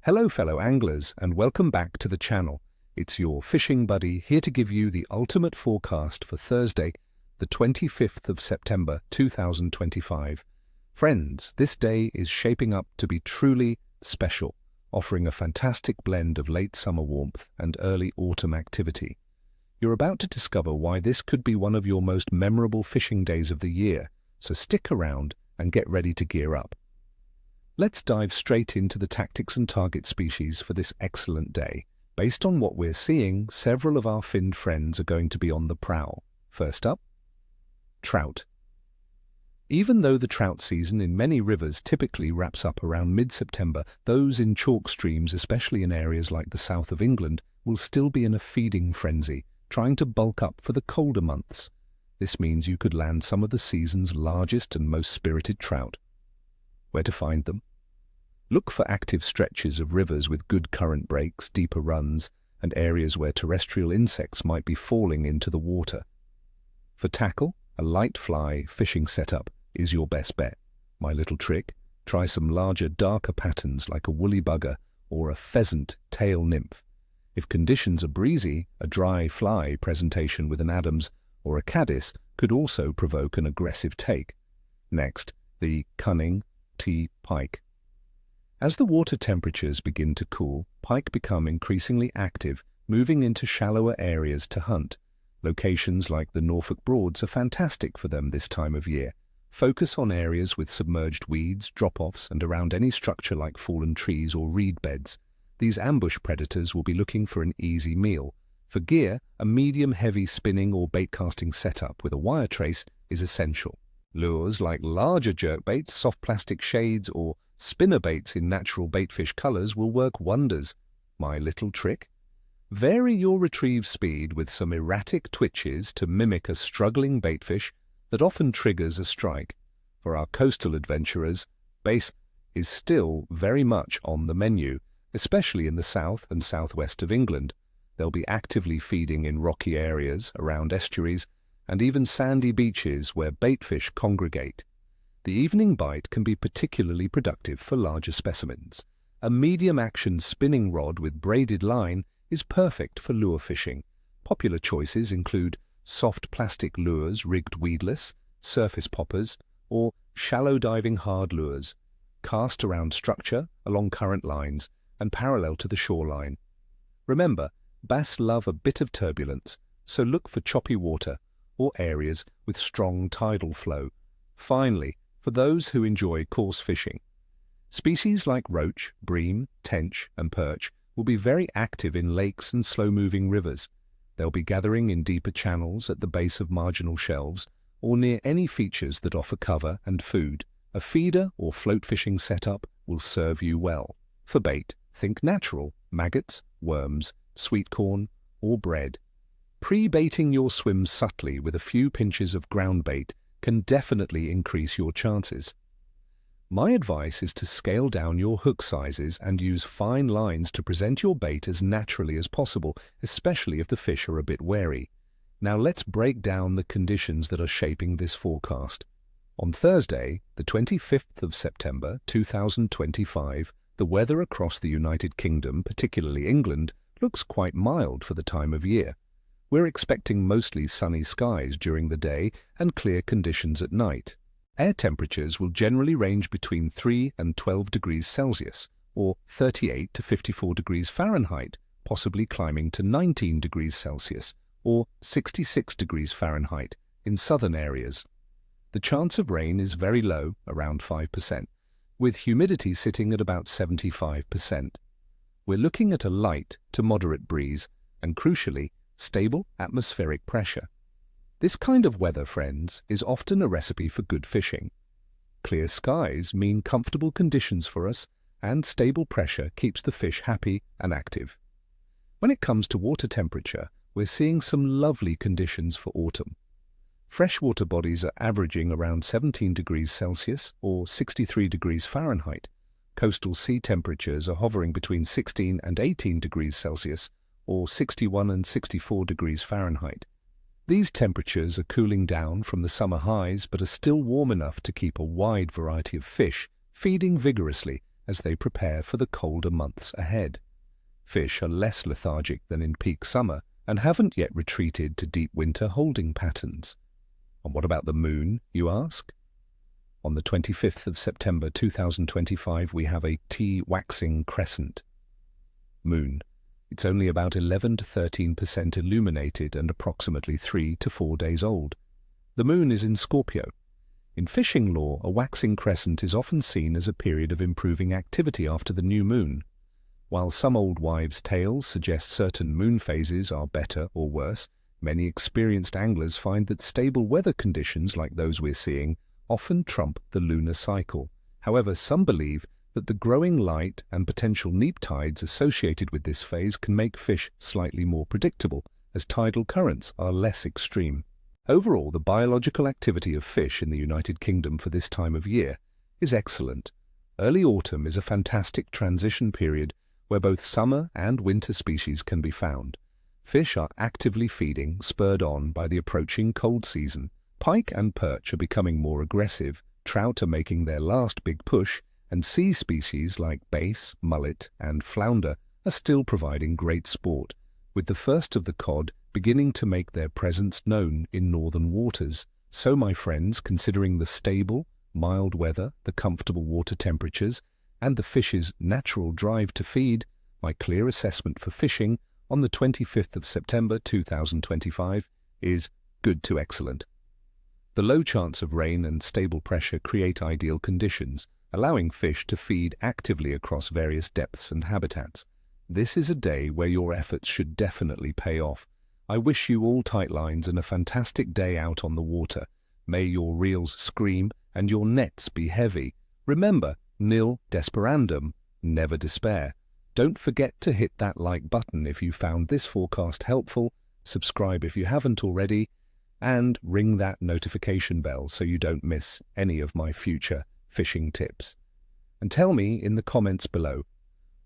Hello fellow anglers and welcome back to the channel. It's your fishing buddy here to give you the ultimate forecast for Thursday, the 25th of September 2025. Friends, this day is shaping up to be truly special, offering a fantastic blend of late summer warmth and early autumn activity. You're about to discover why this could be one of your most memorable fishing days of the year, so stick around and get ready to gear up. Let's dive straight into the tactics and target species for this excellent day. Based on what we're seeing, several of our finned friends are going to be on the prowl. First up, trout. Even though the trout season in many rivers typically wraps up around mid-September, those in chalk streams, especially in areas like the south of England, will still be in a feeding frenzy, trying to bulk up for the colder months. This means you could land some of the season's largest and most spirited trout. Where to find them? Look for active stretches of rivers with good current breaks, deeper runs, and areas where terrestrial insects might be falling into the water. For tackle, a light fly fishing setup is your best bet. My little trick, try some larger, darker patterns like a woolly bugger or a pheasant tail nymph. If conditions are breezy, a dry fly presentation with an Adams or a caddis could also provoke an aggressive take. Next, the cunning pike. As the water temperatures begin to cool, pike become increasingly active, moving into shallower areas to hunt. Locations like the Norfolk Broads are fantastic for them this time of year. Focus on areas with submerged weeds, drop-offs, and around any structure like fallen trees or reed beds. These ambush predators will be looking for an easy meal. For gear, a medium-heavy spinning or bait-casting setup with a wire trace is essential. Lures like larger jerkbaits, soft plastic shades, or spinner baits in natural baitfish colors will work wonders. My little trick? Vary your retrieve speed with some erratic twitches to mimic a struggling baitfish that often triggers a strike. For our coastal adventurers, bass is still very much on the menu, especially in the south and southwest of England. They'll be actively feeding in rocky areas, around estuaries, and even sandy beaches where baitfish congregate. The evening bite can be particularly productive for larger specimens. A medium-action spinning rod with braided line is perfect for lure fishing. Popular choices include soft plastic lures rigged weedless, surface poppers, or shallow diving hard lures, cast around structure, along current lines, and parallel to the shoreline. Remember, bass love a bit of turbulence, so look for choppy water or areas with strong tidal flow. Finally, for those who enjoy coarse fishing, species like roach, bream, tench, and perch will be very active in lakes and slow-moving rivers. They'll be gathering in deeper channels at the base of marginal shelves or near any features that offer cover and food. A feeder or float fishing setup will serve you well. For bait, think natural, maggots, worms, sweet corn, or bread. Pre-baiting your swim subtly with a few pinches of ground bait can definitely increase your chances. My advice is to scale down your hook sizes and use fine lines to present your bait as naturally as possible, especially if the fish are a bit wary. Now let's break down the conditions that are shaping this forecast. On Thursday, the 25th of September 2025, the weather across the United Kingdom, particularly England, looks quite mild for the time of year. We're expecting mostly sunny skies during the day and clear conditions at night. Air temperatures will generally range between 3 and 12 degrees Celsius, or 38 to 54 degrees Fahrenheit, possibly climbing to 19 degrees Celsius, or 66 degrees Fahrenheit, in southern areas. The chance of rain is very low, around 5%, with humidity sitting at about 75%. We're looking at a light to moderate breeze, and crucially, stable atmospheric pressure. This kind of weather, friends, is often a recipe for good fishing. Clear skies mean comfortable conditions for us, and stable pressure keeps the fish happy and active. When it comes to water temperature, we're seeing some lovely conditions for autumn. Freshwater bodies are averaging around 17 degrees Celsius or 63 degrees Fahrenheit. Coastal sea temperatures are hovering between 16 and 18 degrees Celsius or 61 and 64 degrees Fahrenheit. These temperatures are cooling down from the summer highs but are still warm enough to keep a wide variety of fish feeding vigorously as they prepare for the colder months ahead. Fish are less lethargic than in peak summer and haven't yet retreated to deep winter holding patterns. And what about the moon, you ask? On the 25th of September 2025, we have a T-waxing crescent moon. It's only about 11 to 13% illuminated and approximately 3 to 4 days old. The moon is in Scorpio. In fishing lore, a waxing crescent is often seen as a period of improving activity after the new moon. While some old wives' tales suggest certain moon phases are better or worse, many experienced anglers find that stable weather conditions like those we're seeing often trump the lunar cycle. However, some believe that the growing light and potential neap tides associated with this phase can make fish slightly more predictable, as tidal currents are less extreme. Overall, the biological activity of fish in the United Kingdom for this time of year is excellent. Early autumn is a fantastic transition period where both summer and winter species can be found. Fish are actively feeding, spurred on by the approaching cold season. Pike and perch are becoming more aggressive, trout are making their last big push, and sea species like bass, mullet, and flounder are still providing great sport, with the first of the cod beginning to make their presence known in northern waters. So, my friends, considering the stable, mild weather, the comfortable water temperatures, and the fish's natural drive to feed, my clear assessment for fishing on the 25th of September 2025 is good to excellent. The low chance of rain and stable pressure create ideal conditions, allowing fish to feed actively across various depths and habitats. This is a day where your efforts should definitely pay off. I wish you all tight lines and a fantastic day out on the water. May your reels scream and your nets be heavy. Remember, nil desperandum, never despair. Don't forget to hit that like button if you found this forecast helpful, subscribe if you haven't already, and ring that notification bell so you don't miss any of my future fishing tips. And tell me in the comments below,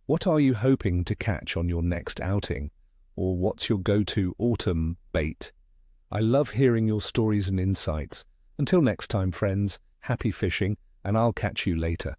what are you hoping to catch on your next outing? Or what's your go-to autumn bait? I love hearing your stories and insights. Until next time, friends, happy fishing, and I'll catch you later.